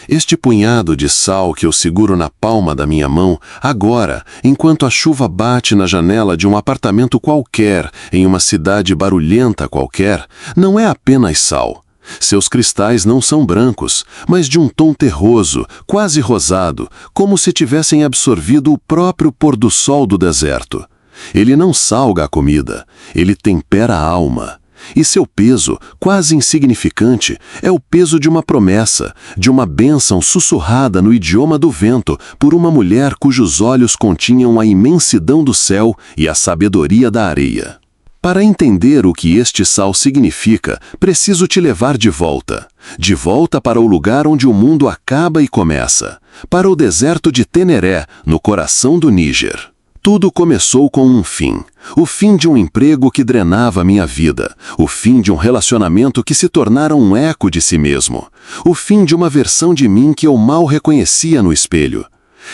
Este punhado de sal que eu seguro na palma da minha mão, agora, enquanto a chuva bate na janela de um apartamento qualquer, em uma cidade barulhenta qualquer, não é apenas sal. Seus cristais não são brancos, mas de um tom terroso, quase rosado, como se tivessem absorvido o próprio pôr do sol do deserto. Ele não salga a comida, ele tempera a alma. E seu peso, quase insignificante, é o peso de uma promessa, de uma bênção sussurrada no idioma do vento por uma mulher cujos olhos continham a imensidão do céu e a sabedoria da areia. Para entender o que este sal significa, preciso te levar de volta para o lugar onde o mundo acaba e começa, para o deserto de Teneré, no coração do Níger. Tudo começou com um fim. O fim de um emprego que drenava minha vida. O fim de um relacionamento que se tornara um eco de si mesmo. O fim de uma versão de mim que eu mal reconhecia no espelho.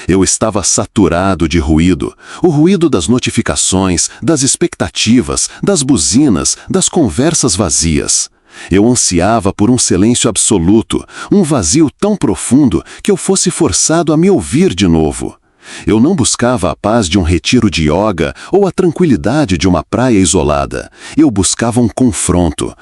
Eu estava saturado de ruído. O ruído das notificações, das expectativas, das buzinas, das conversas vazias. Eu ansiava por um silêncio absoluto, um vazio tão profundo que eu fosse forçado a me ouvir de novo. Eu não buscava a paz de um retiro de yoga ou a tranquilidade de uma praia isolada. Eu buscava um confronto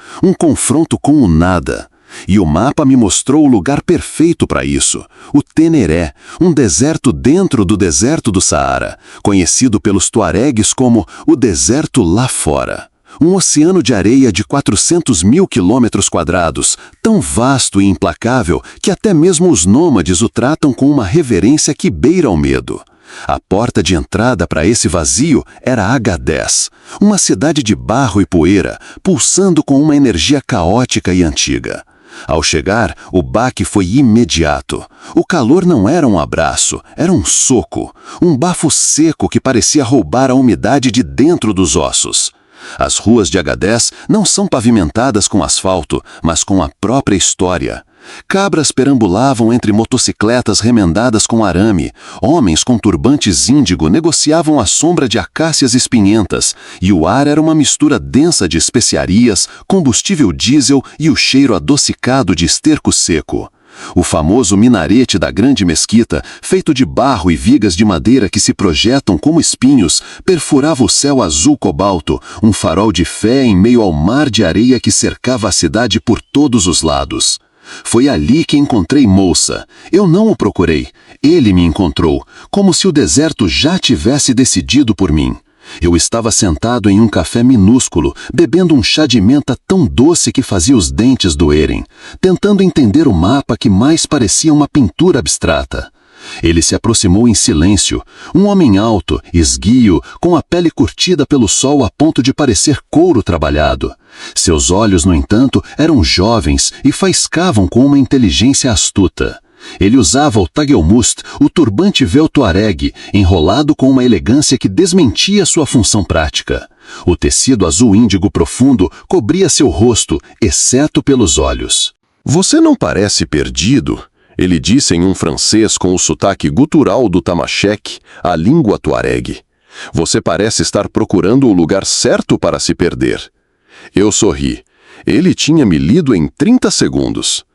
com o nada. E o mapa me mostrou o lugar perfeito para isso, o Teneré, um deserto dentro do deserto do Saara, conhecido pelos tuaregues como o deserto lá fora. Um oceano de areia de 400 mil quilômetros quadrados, tão vasto e implacável que até mesmo os nômades o tratam com uma reverência que beira o medo. A porta de entrada para esse vazio era Agadez, uma cidade de barro e poeira, pulsando com uma energia caótica e antiga. Ao chegar, o baque foi imediato. O calor não era um abraço, era um soco, um bafo seco que parecia roubar a umidade de dentro dos ossos. As ruas de Agadez não são pavimentadas com asfalto, mas com a própria história. Cabras perambulavam entre motocicletas remendadas com arame. Homens com turbantes índigo negociavam à sombra de acácias espinhentas, e o ar era uma mistura densa de especiarias, combustível diesel e o cheiro adocicado de esterco seco. O famoso minarete da grande mesquita, feito de barro e vigas de madeira que se projetam como espinhos, perfurava o céu azul cobalto, um farol de fé em meio ao mar de areia que cercava a cidade por todos os lados. Foi ali que encontrei Moussa. Eu não o procurei. Ele me encontrou, como se o deserto já tivesse decidido por mim. Eu estava sentado em um café minúsculo, bebendo um chá de menta tão doce que fazia os dentes doerem, tentando entender o mapa que mais parecia uma pintura abstrata. Ele se aproximou em silêncio, um homem alto, esguio, com a pele curtida pelo sol a ponto de parecer couro trabalhado. Seus olhos, no entanto, eram jovens e faiscavam com uma inteligência astuta. Ele usava o tagelmust, o turbante véu tuaregue, enrolado com uma elegância que desmentia sua função prática. O tecido azul índigo profundo cobria seu rosto, exceto pelos olhos. Você não parece perdido, ele disse em um francês com o sotaque gutural do tamacheque, a língua tuaregue. Você parece estar procurando o lugar certo para se perder. Eu sorri. Ele tinha me lido em 30 segundos.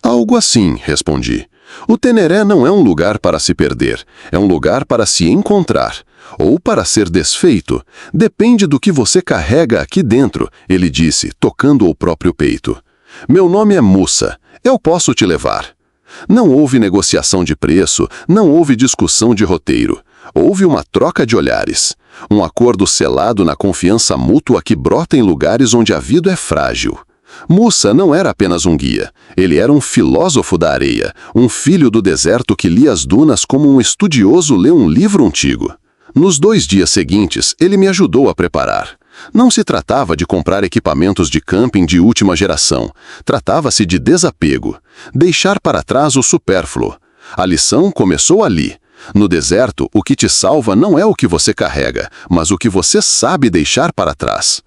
Algo assim, respondi. O Teneré não é um lugar para se perder, é um lugar para se encontrar, ou para ser desfeito. Depende do que você carrega aqui dentro, ele disse, tocando o próprio peito. Meu nome é Moussa, eu posso te levar. Não houve negociação de preço, não houve discussão de roteiro. Houve uma troca de olhares. Um acordo selado na confiança mútua que brota em lugares onde a vida é frágil. Moussa não era apenas um guia. Ele era um filósofo da areia, um filho do deserto que lia as dunas como um estudioso lê um livro antigo. Nos 2 dias seguintes, ele me ajudou a preparar. Não se tratava de comprar equipamentos de camping de última geração. Tratava-se de desapego. Deixar para trás o supérfluo. A lição começou ali. No deserto, o que te salva não é o que você carrega, mas o que você sabe deixar para trás.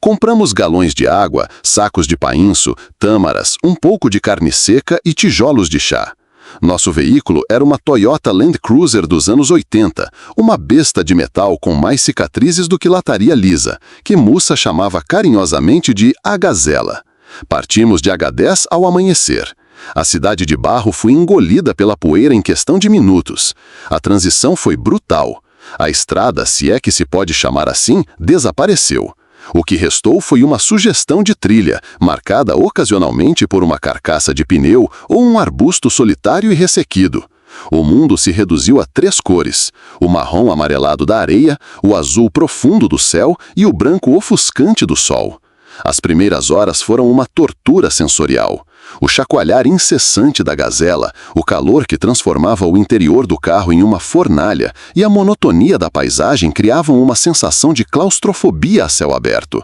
Compramos galões de água, sacos de painço, tâmaras, um pouco de carne seca e tijolos de chá. Nosso veículo era uma Toyota Land Cruiser dos anos 80, uma besta de metal com mais cicatrizes do que lataria lisa, que Moussa chamava carinhosamente de a Gazela. Partimos de Agadez ao amanhecer. A cidade de barro foi engolida pela poeira em questão de minutos. A transição foi brutal. A estrada, se é que se pode chamar assim, desapareceu. O que restou foi uma sugestão de trilha, marcada ocasionalmente por uma carcaça de pneu ou um arbusto solitário e ressequido. O mundo se reduziu a 3 cores: o marrom amarelado da areia, o azul profundo do céu e o branco ofuscante do sol. As primeiras horas foram uma tortura sensorial. O chacoalhar incessante da gazela, o calor que transformava o interior do carro em uma fornalha e a monotonia da paisagem criavam uma sensação de claustrofobia a céu aberto.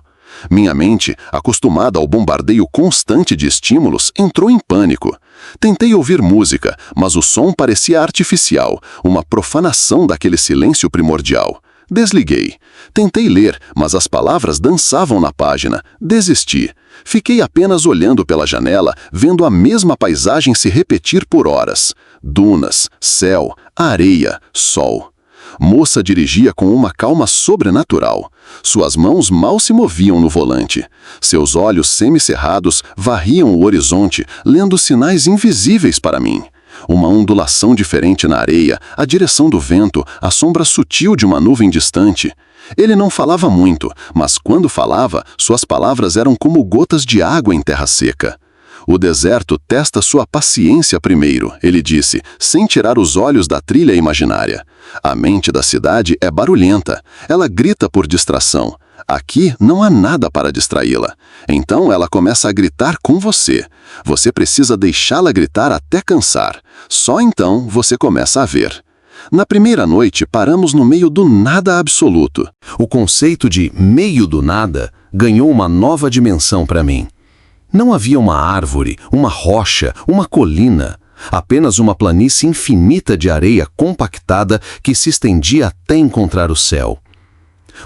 Minha mente, acostumada ao bombardeio constante de estímulos, entrou em pânico. Tentei ouvir música, mas o som parecia artificial, uma profanação daquele silêncio primordial. Desliguei. Tentei ler, mas as palavras dançavam na página. Desisti. Fiquei apenas olhando pela janela, vendo a mesma paisagem se repetir por horas. Dunas, céu, areia, sol. Moça dirigia com uma calma sobrenatural. Suas mãos mal se moviam no volante. Seus olhos semicerrados varriam o horizonte, lendo sinais invisíveis para mim. Uma ondulação diferente na areia, a direção do vento, a sombra sutil de uma nuvem distante. Ele não falava muito, mas quando falava, suas palavras eram como gotas de água em terra seca. O deserto testa sua paciência primeiro, ele disse, sem tirar os olhos da trilha imaginária. A mente da cidade é barulhenta, ela grita por distração. Aqui não há nada para distraí-la. Então ela começa a gritar com você. Você precisa deixá-la gritar até cansar. Só então você começa a ver. Na primeira noite, paramos no meio do nada absoluto. O conceito de meio do nada ganhou uma nova dimensão para mim. Não havia uma árvore, uma rocha, uma colina, apenas uma planície infinita de areia compactada que se estendia até encontrar o céu.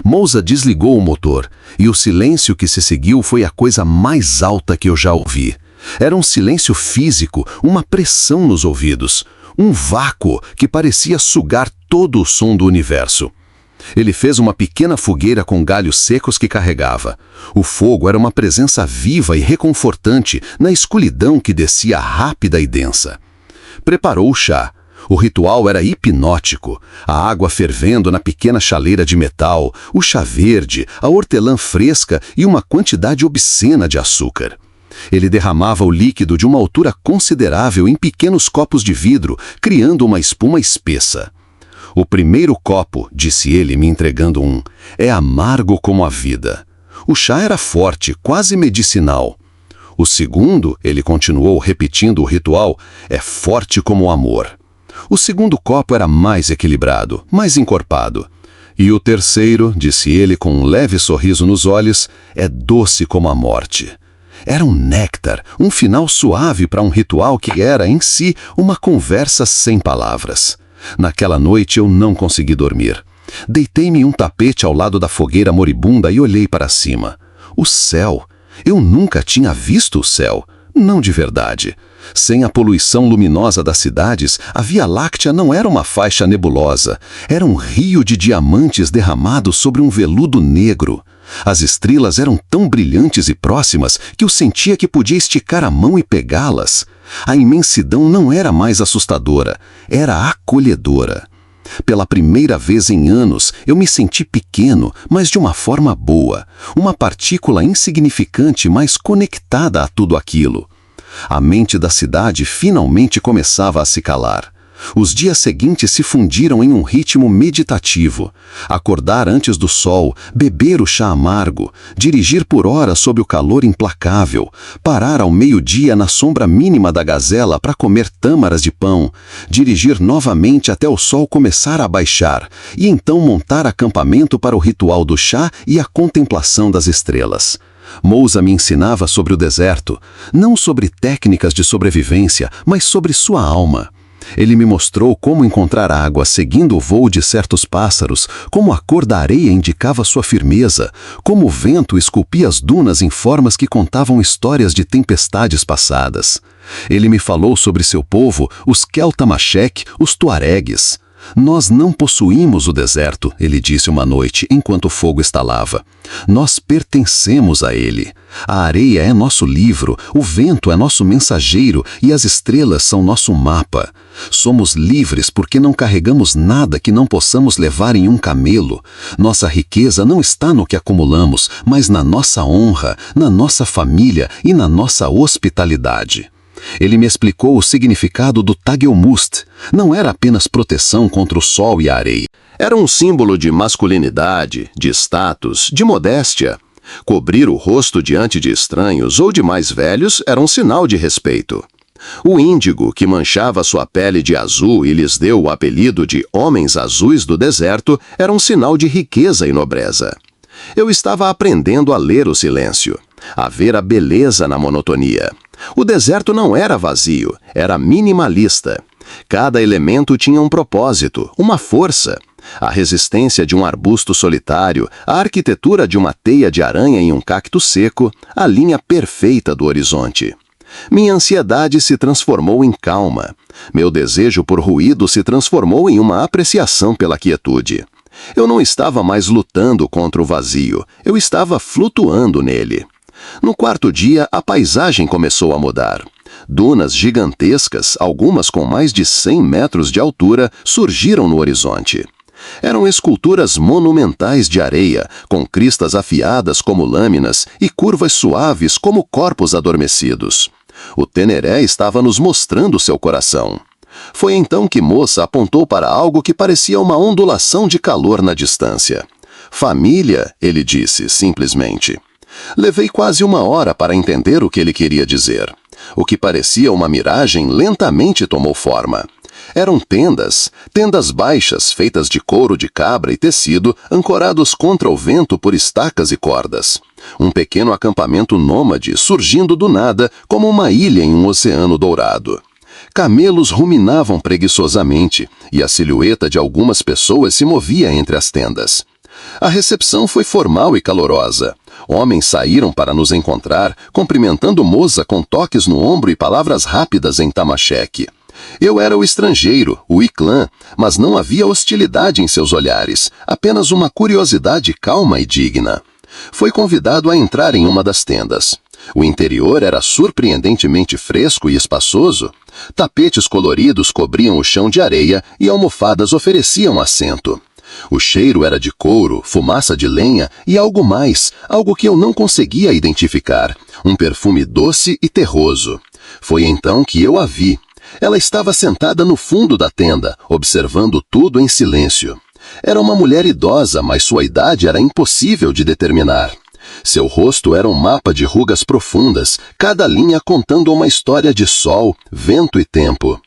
Moza desligou o motor, e o silêncio que se seguiu foi a coisa mais alta que eu já ouvi. Era um silêncio físico, uma pressão nos ouvidos, um vácuo que parecia sugar todo o som do universo. Ele fez uma pequena fogueira com galhos secos que carregava. O fogo era uma presença viva e reconfortante na escuridão que descia rápida e densa. Preparou o chá. O ritual era hipnótico. A água fervendo na pequena chaleira de metal, o chá verde, a hortelã fresca e uma quantidade obscena de açúcar. Ele derramava o líquido de uma altura considerável em pequenos copos de vidro, criando uma espuma espessa. O primeiro copo, disse ele me entregando um, é amargo como a vida. O chá era forte, quase medicinal. O segundo, ele continuou repetindo o ritual, é forte como o amor. O segundo copo era mais equilibrado, mais encorpado. E o terceiro, disse ele com um leve sorriso nos olhos, é doce como a morte. Era um néctar, um final suave para um ritual que era, em si, uma conversa sem palavras. Naquela noite eu não consegui dormir. Deitei-me em um tapete ao lado da fogueira moribunda e olhei para cima. O céu! Eu nunca tinha visto o céu. Não de verdade. Sem a poluição luminosa das cidades, a Via Láctea não era uma faixa nebulosa. Era um rio de diamantes derramados sobre um veludo negro. As estrelas eram tão brilhantes e próximas que eu sentia que podia esticar a mão e pegá-las. A imensidão não era mais assustadora, era acolhedora. Pela primeira vez em anos, eu me senti pequeno, mas de uma forma boa. Uma partícula insignificante, mas conectada a tudo aquilo. A mente da cidade finalmente começava a se calar. Os dias seguintes se fundiram em um ritmo meditativo. Acordar antes do sol, beber o chá amargo, dirigir por horas sob o calor implacável, parar ao meio-dia na sombra mínima da gazela para comer tâmaras de pão, dirigir novamente até o sol começar a baixar, e então montar acampamento para o ritual do chá e a contemplação das estrelas. Moza me ensinava sobre o deserto, não sobre técnicas de sobrevivência, mas sobre sua alma. Ele me mostrou como encontrar água seguindo o voo de certos pássaros, como a cor da areia indicava sua firmeza, como o vento esculpia as dunas em formas que contavam histórias de tempestades passadas. Ele me falou sobre seu povo, os Keltamachek, os Tuaregues. Nós não possuímos o deserto, ele disse uma noite, enquanto o fogo estalava. Nós pertencemos a ele. A areia é nosso livro, o vento é nosso mensageiro e as estrelas são nosso mapa. Somos livres porque não carregamos nada que não possamos levar em um camelo. Nossa riqueza não está no que acumulamos, mas na nossa honra, na nossa família e na nossa hospitalidade. Ele me explicou o significado do Tagelmust. Não era apenas proteção contra o sol e a areia. Era um símbolo de masculinidade, de status, de modéstia. Cobrir o rosto diante de estranhos ou de mais velhos era um sinal de respeito. O índigo, que manchava sua pele de azul e lhes deu o apelido de homens azuis do deserto, era um sinal de riqueza e nobreza. Eu estava aprendendo a ler o silêncio, a ver a beleza na monotonia. O deserto não era vazio, era minimalista. Cada elemento tinha um propósito, uma força. A resistência de um arbusto solitário, a arquitetura de uma teia de aranha em um cacto seco, a linha perfeita do horizonte. Minha ansiedade se transformou em calma. Meu desejo por ruído se transformou em uma apreciação pela quietude. Eu não estava mais lutando contra o vazio, eu estava flutuando nele. No quarto dia, a paisagem começou a mudar. Dunas gigantescas, algumas com mais de 100 metros de altura, surgiram no horizonte. Eram esculturas monumentais de areia, com cristas afiadas como lâminas e curvas suaves como corpos adormecidos. O Teneré estava nos mostrando seu coração. Foi então que Moça apontou para algo que parecia uma ondulação de calor na distância. Família, ele disse, simplesmente. Levei quase 1 hora para entender o que ele queria dizer. O que parecia uma miragem lentamente tomou forma. Eram tendas baixas feitas de couro de cabra e tecido, ancorados contra o vento por estacas e cordas. Um pequeno acampamento nômade surgindo do nada como uma ilha em um oceano dourado. Camelos ruminavam preguiçosamente e a silhueta de algumas pessoas se movia entre as tendas. A recepção foi formal e calorosa. Homens saíram para nos encontrar, cumprimentando Moça com toques no ombro e palavras rápidas em tamacheque. Eu era o estrangeiro, o Iclã, mas não havia hostilidade em seus olhares, apenas uma curiosidade calma e digna. Foi convidado a entrar em uma das tendas. O interior era surpreendentemente fresco e espaçoso. Tapetes coloridos cobriam o chão de areia e almofadas ofereciam assento. O cheiro era de couro, fumaça de lenha e algo mais, algo que eu não conseguia identificar, um perfume doce e terroso. Foi então que eu a vi. Ela estava sentada no fundo da tenda, observando tudo em silêncio. Era uma mulher idosa, mas sua idade era impossível de determinar. Seu rosto era um mapa de rugas profundas, cada linha contando uma história de sol, vento e tempo.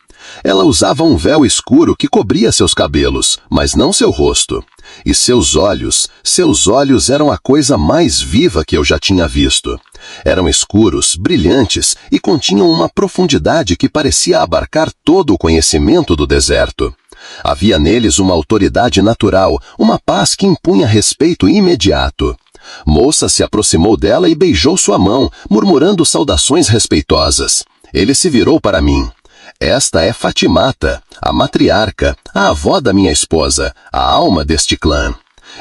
Ela usava um véu escuro que cobria seus cabelos, mas não seu rosto. E seus olhos eram a coisa mais viva que eu já tinha visto. Eram escuros, brilhantes e continham uma profundidade que parecia abarcar todo o conhecimento do deserto. Havia neles uma autoridade natural, uma paz que impunha respeito imediato. Moça se aproximou dela e beijou sua mão, murmurando saudações respeitosas. Ele se virou para mim. Esta é Fatimata, a matriarca, a avó da minha esposa, a alma deste clã.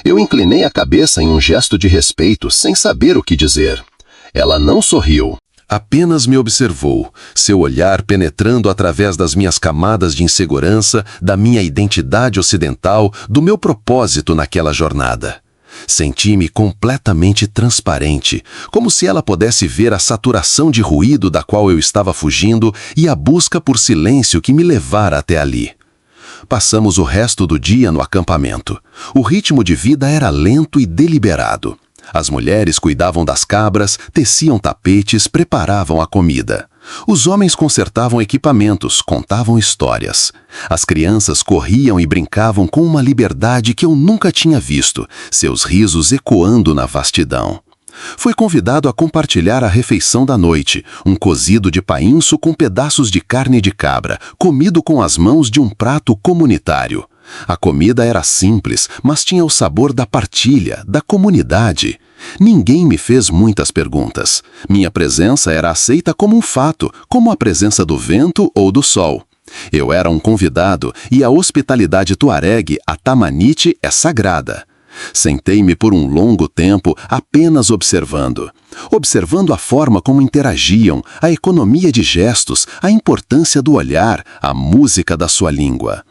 Eu inclinei a cabeça em um gesto de respeito, sem saber o que dizer. Ela não sorriu. Apenas me observou, seu olhar penetrando através das minhas camadas de insegurança, da minha identidade ocidental, do meu propósito naquela jornada. Senti-me completamente transparente, como se ela pudesse ver a saturação de ruído da qual eu estava fugindo e a busca por silêncio que me levara até ali. Passamos o resto do dia no acampamento. O ritmo de vida era lento e deliberado. As mulheres cuidavam das cabras, teciam tapetes, preparavam a comida. Os homens consertavam equipamentos, contavam histórias. As crianças corriam e brincavam com uma liberdade que eu nunca tinha visto, seus risos ecoando na vastidão. Fui convidado a compartilhar a refeição da noite, um cozido de painço com pedaços de carne de cabra, comido com as mãos de um prato comunitário. A comida era simples, mas tinha o sabor da partilha, da comunidade. Ninguém me fez muitas perguntas. Minha presença era aceita como um fato, como a presença do vento ou do sol. Eu era um convidado e a hospitalidade tuaregue, a tamanite, é sagrada. Sentei-me por um longo tempo apenas observando. Observando a forma como interagiam, a economia de gestos, a importância do olhar, a música da sua língua.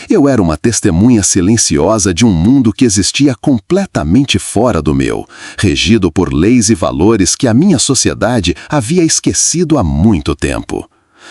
Eu era uma testemunha silenciosa de um mundo que existia completamente fora do meu, regido por leis e valores que a minha sociedade havia esquecido há muito tempo.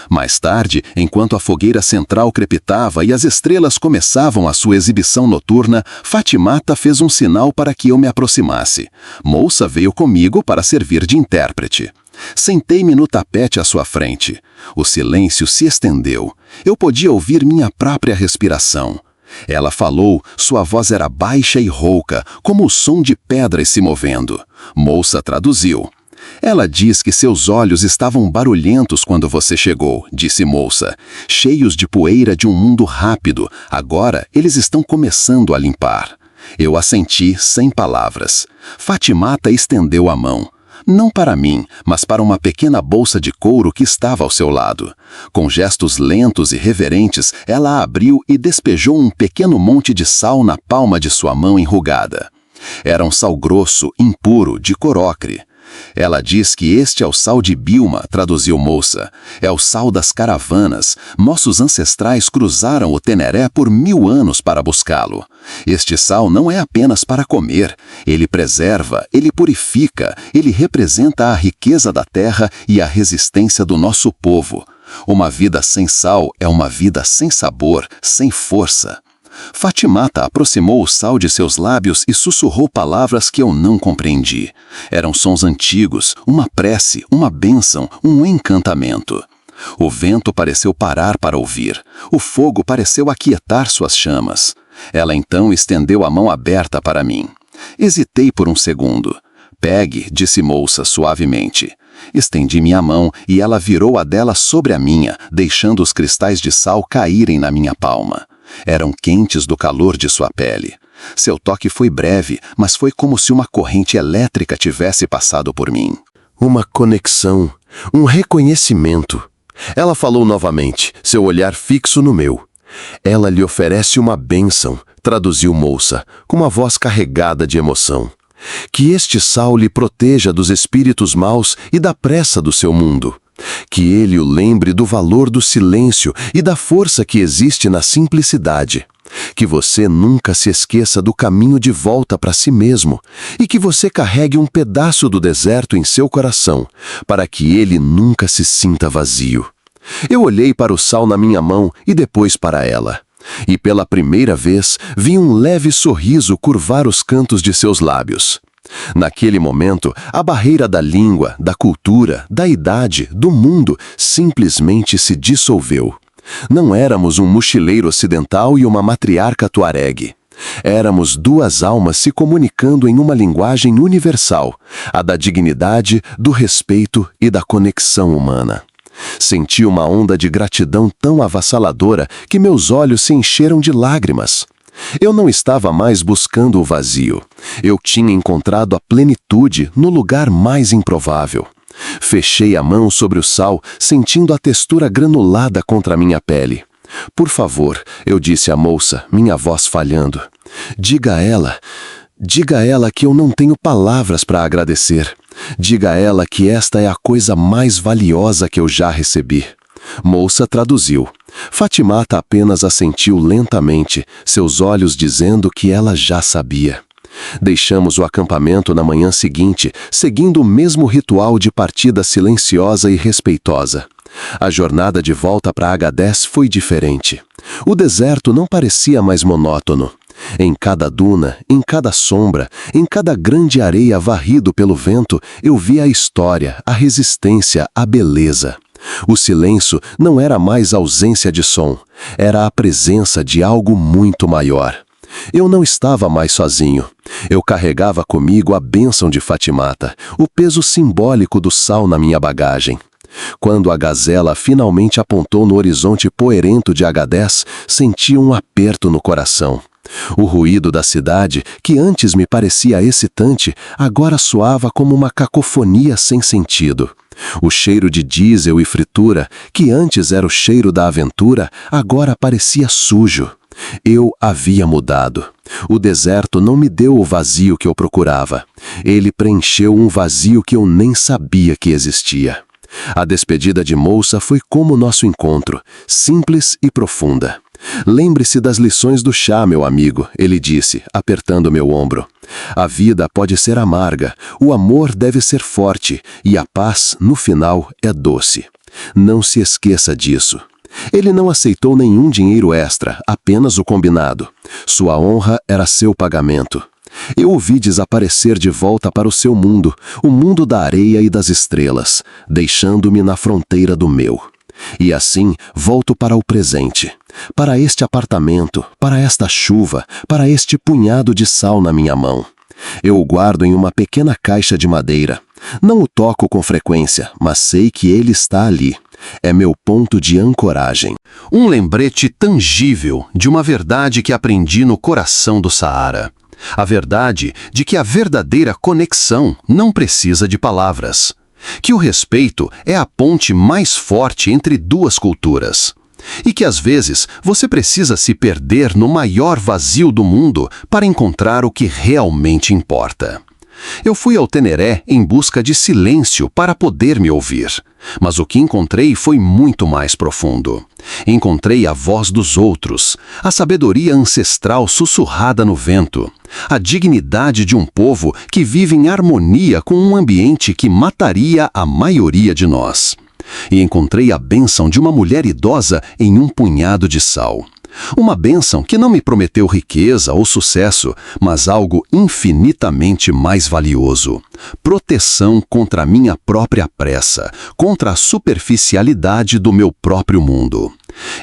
Mais tarde, enquanto a fogueira central crepitava e as estrelas começavam a sua exibição noturna, Fatimata fez um sinal para que eu me aproximasse. Moussa veio comigo para servir de intérprete. Sentei-me no tapete à sua frente. O silêncio se estendeu. Eu podia ouvir minha própria respiração. Ela falou, sua voz era baixa e rouca, como o som de pedras se movendo. Moussa traduziu. Ela diz que seus olhos estavam barulhentos quando você chegou, disse Moussa, cheios de poeira de um mundo rápido. Agora eles estão começando a limpar. Eu assenti sem palavras. Fatimata estendeu a mão. Não para mim, mas para uma pequena bolsa de couro que estava ao seu lado. Com gestos lentos e reverentes, ela a abriu e despejou um pequeno monte de sal na palma de sua mão enrugada. Era um sal grosso, impuro, de cor ocre. Ela diz que este é o sal de Bilma, traduziu Moussa. É o sal das caravanas. Nossos ancestrais cruzaram o Teneré por 1000 anos para buscá-lo. Este sal não é apenas para comer. Ele preserva, ele purifica, ele representa a riqueza da terra e a resistência do nosso povo. Uma vida sem sal é uma vida sem sabor, sem força. Fatimata aproximou o sal de seus lábios e sussurrou palavras que eu não compreendi. Eram sons antigos, uma prece, uma bênção, um encantamento. O vento pareceu parar para ouvir. O fogo pareceu aquietar suas chamas. Ela então estendeu a mão aberta para mim. Hesitei por um segundo. Pegue, disse Moussa suavemente. Estendi minha mão e ela virou a dela sobre a minha, deixando os cristais de sal caírem na minha palma. Eram quentes do calor de sua pele. Seu toque foi breve, mas foi como se uma corrente elétrica tivesse passado por mim. Uma conexão, um reconhecimento. Ela falou novamente, seu olhar fixo no meu. Ela lhe oferece uma bênção, traduziu Moussa, com uma voz carregada de emoção. Que este sal lhe proteja dos espíritos maus e da pressa do seu mundo. Que ele o lembre do valor do silêncio e da força que existe na simplicidade. Que você nunca se esqueça do caminho de volta para si mesmo e que você carregue um pedaço do deserto em seu coração, para que ele nunca se sinta vazio. Eu olhei para o sal na minha mão e depois para ela. E pela primeira vez vi um leve sorriso curvar os cantos de seus lábios. Naquele momento, a barreira da língua, da cultura, da idade, do mundo, simplesmente se dissolveu. Não éramos um mochileiro ocidental e uma matriarca tuaregue. Éramos duas almas se comunicando em uma linguagem universal, a da dignidade, do respeito e da conexão humana. Senti uma onda de gratidão tão avassaladora que meus olhos se encheram de lágrimas. Eu não estava mais buscando o vazio. Eu tinha encontrado a plenitude no lugar mais improvável. Fechei a mão sobre o sal, sentindo a textura granulada contra minha pele. Por favor, eu disse a moça, minha voz falhando. Diga a ela que eu não tenho palavras para agradecer. Diga a ela que esta é a coisa mais valiosa que eu já recebi. Moussa traduziu. Fatimata apenas assentiu lentamente, seus olhos dizendo que ela já sabia. Deixamos o acampamento na manhã seguinte, seguindo o mesmo ritual de partida silenciosa e respeitosa. A jornada de volta para Agadez foi diferente. O deserto não parecia mais monótono. Em cada duna, em cada sombra, em cada grande areia varrido pelo vento, eu via a história, a resistência, a beleza. O silêncio não era mais ausência de som, era a presença de algo muito maior. Eu não estava mais sozinho. Eu carregava comigo a bênção de Fatimata, o peso simbólico do sal na minha bagagem. Quando a gazela finalmente apontou no horizonte poeirento de Agadez, senti um aperto no coração. O ruído da cidade, que antes me parecia excitante, agora soava como uma cacofonia sem sentido. O cheiro de diesel e fritura, que antes era o cheiro da aventura, agora parecia sujo. Eu havia mudado. O deserto não me deu o vazio que eu procurava. Ele preencheu um vazio que eu nem sabia que existia. A despedida de moça foi como o nosso encontro, simples e profunda. Lembre-se das lições do chá, meu amigo, ele disse, apertando meu ombro. A vida pode ser amarga, o amor deve ser forte e a paz, no final, é doce. Não se esqueça disso. Ele não aceitou nenhum dinheiro extra, apenas o combinado. Sua honra era seu pagamento. Eu o vi desaparecer de volta para o seu mundo, o mundo da areia e das estrelas, deixando-me na fronteira do meu. E assim, volto para o presente, para este apartamento, para esta chuva, para este punhado de sal na minha mão. Eu o guardo em uma pequena caixa de madeira. Não o toco com frequência, mas sei que ele está ali. É meu ponto de ancoragem. Um lembrete tangível de uma verdade que aprendi no coração do Saara. A verdade de que a verdadeira conexão não precisa de palavras. Que o respeito é a ponte mais forte entre duas culturas. E que às vezes você precisa se perder no maior vazio do mundo para encontrar o que realmente importa. Eu fui ao Teneré em busca de silêncio para poder me ouvir. Mas o que encontrei foi muito mais profundo. Encontrei a voz dos outros, a sabedoria ancestral sussurrada no vento, a dignidade de um povo que vive em harmonia com um ambiente que mataria a maioria de nós. E encontrei a bênção de uma mulher idosa em um punhado de sal. Uma bênção que não me prometeu riqueza ou sucesso, mas algo infinitamente mais valioso. Proteção contra a minha própria pressa, contra a superficialidade do meu próprio mundo.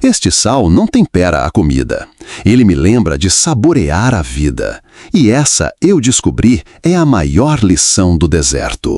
Este sal não tempera a comida. Ele me lembra de saborear a vida. E essa, eu descobri, é a maior lição do deserto.